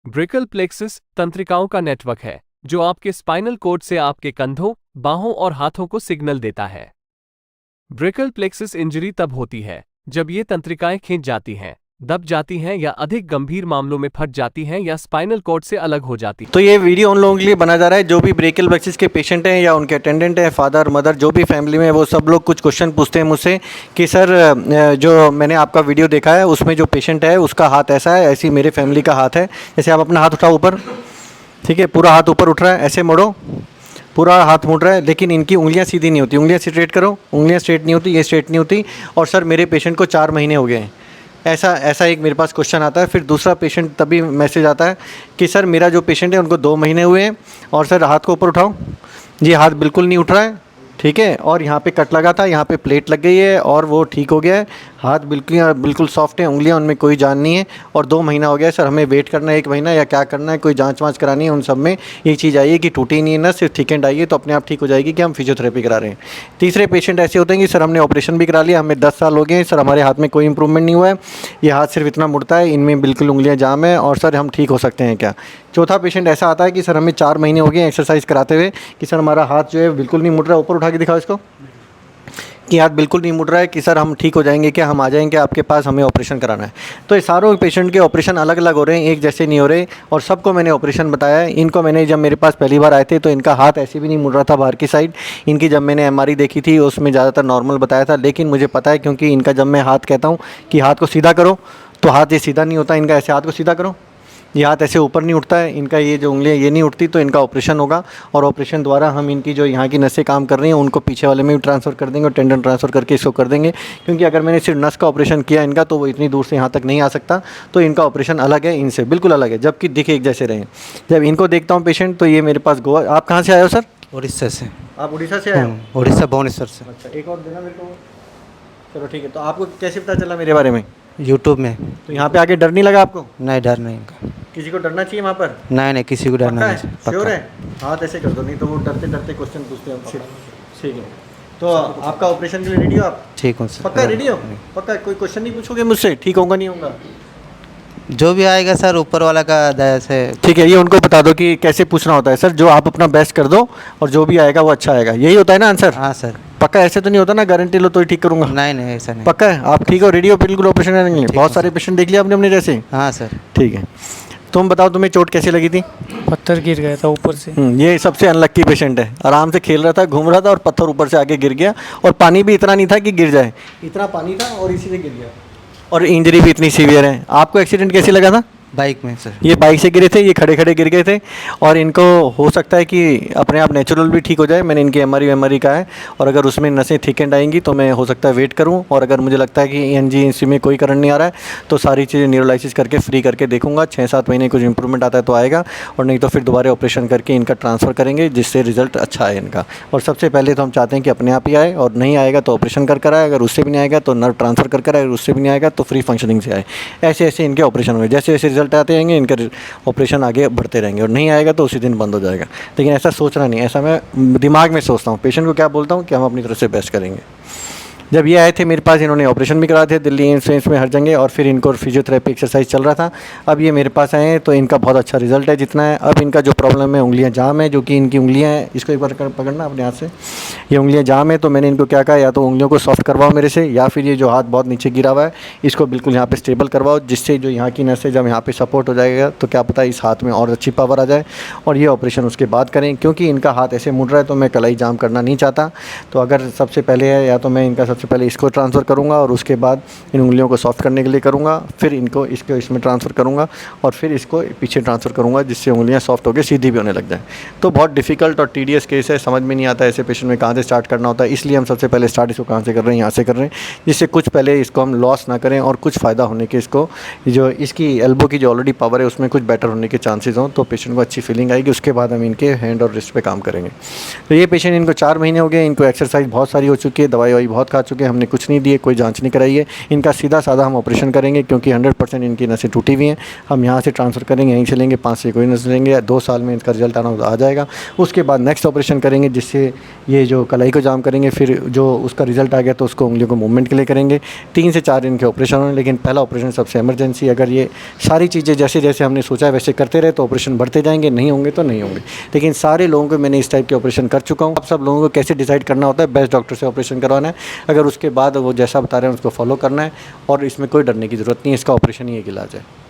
Brachial plexus तंत्रिकाओं का network है जो आपके स्पाइनल कॉर्ड से आपके कंधों, बाहों और हाथों को सिग्नल देता है। ब्रेकल प्लेक्सस इंजरी तब होती है जब ये तंत्रिकाएं खींच जाती हैं, दब जाती हैं या अधिक गंभीर मामलों में फट जाती हैं या स्पाइनल कॉर्ड से अलग हो जाती हैं। तो ये वीडियो उन लोगों के लिए बना जा रहा है जो भी ब्रेकल प्लेक्सिस के पेशेंट हैं या उनके अटेंडेंट हैं, फादर मदर जो भी फैमिली में, वो सब लोग कुछ क्वेश्चन पूछते हैं मुझसे कि सर जो मैंने आपका वीडियो देखा है उसमें जो पेशेंट है उसका हाथ ऐसा है, ऐसी मेरे फैमिली का हाथ है। जैसे आप अपना हाथ उठाओ ऊपर, ठीक है, पूरा हाथ ऊपर उठ रहा है, ऐसे मोड़ो, पूरा हाथ मुड़ रहा है, लेकिन इनकी उंगलियां सीधी नहीं होती। उंगलियां स्ट्रेट करो, उंगलियां स्ट्रेट नहीं होती, ये स्ट्रेट नहीं होती। और सर मेरे पेशेंट को 4 महीने हो गए हैं, ऐसा ऐसा एक मेरे पास क्वेश्चन आता है। फिर दूसरा पेशेंट तभी मैसेज आता है कि सर मेरा जो पेशेंट है उनको 2 महीने हुए हैं और सर हाथ को ऊपर उठाओ, ये हाथ बिल्कुल नहीं उठ रहा है, ठीक है, और यहाँ पे कट लगा था, यहाँ पे प्लेट लग गई है और वो ठीक हो गया है। हाथ बिल्कुल सॉफ्ट है, उंगलियां उनमें कोई जान नहीं है और 2 महीना हो गया है। सर हमें वेट करना है 1 महीना या क्या करना है, कोई जांच वाँच करानी है? उन सब में ये चीज़ आई है कि टूटी नहीं है ना, सिर्फ थिकेंड आई है तो अपने आप ठीक हो जाएगी कि हम फिजियोथेरेपी करा रहे हैं। तीसरे पेशेंट ऐसे होते हैं कि सर हमने ऑपरेशन भी करा लिया, हमें 10 साल हो गए हैं, सर हमारे हाथ में कोई इंप्रूवमेंट नहीं हुआ है, ये हाथ सिर्फ इतना मुड़ता है, इनमें बिल्कुल उंगलियाँ जाम है और सर हम ठीक हो सकते हैं क्या? चौथा पेशेंट ऐसा आता है कि सर हमें 4 महीने हो गए एक्सरसाइज कराते हुए कि सर हमारा हाथ जो है बिल्कुल नहीं मुड़ रहा है। ऊपर उठा के दिखाओ इसको कि हाथ बिल्कुल नहीं मुड़ रहा है, कि सर हम ठीक हो जाएंगे क्या, हम आ जाएंगे आपके पास, हमें ऑपरेशन कराना है। तो ये सारों पेशेंट के ऑपरेशन अलग अलग हो रहे हैं, एक जैसे नहीं हो रहे और सबको मैंने ऑपरेशन बताया है। इनको मैंने जब मेरे पास पहली बार आए थे तो इनका हाथ ऐसे भी नहीं मुड़ रहा था बाहर की साइड। इनकी जब मैंने एमआरआई देखी थी उसमें ज़्यादातर नॉर्मल बताया था, लेकिन मुझे पता है क्योंकि इनका जब मैं हाथ कहता हूँ कि हाथ को सीधा करो तो हाथ ये सीधा नहीं होता, इनका ऐसे हाथ को सीधा करो, ये हाथ ऐसे ऊपर नहीं उठता है, इनका ये जो उंगलियां ये नहीं उठती, तो इनका ऑपरेशन होगा और ऑपरेशन द्वारा हम इनकी जो यहाँ की नसें काम कर रही हैं उनको पीछे वाले में भी ट्रांसफ़र कर देंगे और टेंडन ट्रांसफ़र करके इसको कर देंगे। क्योंकि अगर मैंने सिर्फ नस का ऑपरेशन किया इनका तो वो इतनी दूर से यहाँ तक नहीं आ सकता, तो इनका ऑपरेशन अलग है, इनसे बिल्कुल अलग है, जबकि दिखे एक जैसे रहे। जब इनको देखता हूँ पेशेंट तो ये मेरे पास गोवा। आप कहाँ से आए हो सर? उड़ीसा से। आप उड़ीसा से आए हो? उड़ीसा भुवनेश्वर से। अच्छा, एक और देना मेरे को। चलो ठीक है, तो आपको कैसे पता चला मेरे बारे में? यूट्यूब में। तो यहाँ पे आके डर नहीं लगा आपको? नहीं, डर नहीं का। किसी को डरना चाहिए वहाँ पर? नहीं, किसी को डरना नहीं चाहिए। श्योर पक्का। है? हाथ ऐसे कर दो, नहीं तो वो डरते डरते क्वेश्चन पूछते हैं आपसे। ठीक है, तो आपका ऑपरेशन के लिए रेडी हो आप? ठीक हूँ सर। पक्का रेडी हो? पक्का कोई क्वेश्चन नहीं पूछोगे मुझसे, ठीक होगा नहीं होगा? जो भी आएगा सर ऊपर वाला का दया से। ठीक है, ये उनको बता दो कि कैसे पूछना होता है सर, जो आप अपना बेस्ट कर दो और जो भी आएगा वो अच्छा आएगा, यही होता है ना आंसर? हाँ सर। पक्का? ऐसे तो नहीं होता ना गारंटी लो तो ही ठीक करूँगा? नहीं, ऐसा नहीं। पक्का है? आप ठीक हो, रेडी हो बिल्कुल ऑपरेशन करने के लिए? बहुत सारे पेशेंट देख लिया आपने अपने जैसे? हाँ सर। ठीक है, तुम बताओ तुम्हें चोट कैसे लगी थी? पत्थर गिर गया था ऊपर से। ये सबसे अनलक्की पेशेंट है, आराम से खेल रहा था, घूम रहा था और पत्थर ऊपर से आके गिर गया और पानी भी इतना नहीं था कि गिर जाए, इतना पानी था और इसी से गिर गया और इंजरी भी इतनी सीवियर है। आपको एक्सीडेंट कैसे लगा था? बाइक में सर। ये बाइक से गिरे थे, ये खड़े खड़े गिर गए थे और इनको हो सकता है कि अपने आप नेचुरल भी ठीक हो जाए। मैंने इनकी एमआरआई का है और अगर उसमें नसें थिकेंड आएंगी तो मैं हो सकता है वेट करूं और अगर मुझे लगता है कि एनजीसी में कोई करंट नहीं आ रहा है तो सारी चीज़ें न्यूरोलाइसिस करके फ्री करके देखूंगा। 6-7 महीने कुछ इंप्रूवमेंट आता है तो आएगा और नहीं तो फिर दोबारा ऑपरेशन करके इनका ट्रांसफ़र करेंगे जिससे रिजल्ट अच्छा है इनका। और सबसे पहले तो हम चाहते हैं कि अपने आप ही आए और नहीं आएगा तो ऑपरेशन कर आए, अगर उससे भी नहीं आएगा तो नर्व ट्रांसफ़र कर आए, अगर उससे भी नहीं आएगा तो फ्री फंक्शनिंग से आए। ऐसे ऐसे इनके ऑपरेशन हुए, जैसे जैसे रिजल्ट आते रहेंगे इनके ऑपरेशन आगे बढ़ते रहेंगे और नहीं आएगा तो उसी दिन बंद हो जाएगा। लेकिन ऐसा सोचना नहीं, ऐसा मैं दिमाग में सोचता हूँ, पेशेंट को क्या बोलता हूँ कि हम अपनी तरफ से बेस्ट करेंगे। जब ये आए थे मेरे पास इन्होंने ऑपरेशन भी करा थे दिल्ली एम्स में हर जगह और फिर इनको फिजियोथेरेपी एक्सरसाइज चल रहा था। अब ये मेरे पास आए हैं तो इनका बहुत अच्छा रिजल्ट है जितना है। अब इनका जो प्रॉब्लम है उंगलियां जाम है, जो कि इनकी उंगलियां हैं, इसको एक बार पकड़ना अपने हाथ से, ये उंगलियां जाम है। तो मैंने इनको क्या कहा, या तो उंगलियों को सॉफ्ट करवाओ मेरे से या फिर ये जो हाथ बहुत नीचे गिरा हुआ है इसको बिल्कुल यहाँ पर स्टेबल करवाओ, जिससे जो यहाँ की नस है जब यहाँ पर सपोर्ट हो जाएगा तो क्या पता इस हाथ में और अच्छी पावर आ जाए और ये ऑपरेशन उसके बाद करें। क्योंकि इनका हाथ ऐसे मुड़ रहा है तो मैं कलाई जाम करना नहीं चाहता। तो अगर सबसे पहले है या तो मैं इनका सबसे पहले इसको ट्रांसफ़र करूंगा और उसके बाद इन उंगलियों को सॉफ्ट करने के लिए करूंगा, फिर इनको इसको इसमें ट्रांसफ़र करूंगा और फिर इसको पीछे ट्रांसफ़र करूंगा जिससे उंगलियां सॉफ्ट होकर सीधी भी होने लग जाए। तो बहुत डिफ़िकल्ट और टीडियस केस है, समझ में नहीं आता ऐसे पेशेंट में कहाँ से स्टार्ट करना होता है। इसलिए हम सबसे पहले स्टार्ट इसको कहाँ से कर रहे हैं, यहाँ से कर रहे हैं, जिससे कुछ पहले इसको हम लॉस ना करें और कुछ फ़ायदा होने के इसको जो इसकी एल्बो की जो ऑलरेडी पावर है उसमें कुछ बेटर होने के चांसेस हों तो पेशेंट को अच्छी फीलिंग आएगी। उसके बाद हम इनके हैंड और रिस्ट पे काम करेंगे। तो ये पेशेंट इनको 4 महीने हो गए, इनको एक्सरसाइज बहुत सारी हो चुकी है, दवाई बहुत खा चुकी है। चुके हैं, हमने कुछ नहीं दिए, कोई जांच नहीं कराई है। इनका सीधा साधा हम ऑपरेशन करेंगे क्योंकि 100% इनकी नसें टूटी हुई हैं। हम यहाँ से ट्रांसफ़र करेंगे, यहीं से लेंगे, 5 से कोई नस लेंगे, 2 साल में इसका रिजल्ट आना आ जाएगा। उसके बाद नेक्स्ट ऑपरेशन करेंगे जिससे ये जो कलाई को जाम करेंगे, फिर जो उसका रिजल्ट आ गया तो उसको उंगलियों को मूवमेंट के लिए करेंगे। 3 से 4 दिन के ऑपरेशन होंगे, लेकिन पहला ऑपरेशन सबसे इमरजेंसी। अगर ये सारी चीज़ें जैसे जैसे हमने सोचा है वैसे करते रहे तो ऑपरेशन बढ़ते जाएंगे, नहीं होंगे तो नहीं होंगे। लेकिन सारे लोगों को मैंने इस टाइप के ऑपरेशन कर चुका हूँ। आप सब लोगों को कैसे डिसाइड करना होता है, बेस्ट डॉक्टर से ऑपरेशन करवाना है, अगर उसके बाद वो जैसा बता रहे हैं उसको फॉलो करना है, और इसमें कोई डरने की ज़रूरत नहीं है, इसका ऑपरेशन ही एक इलाज है।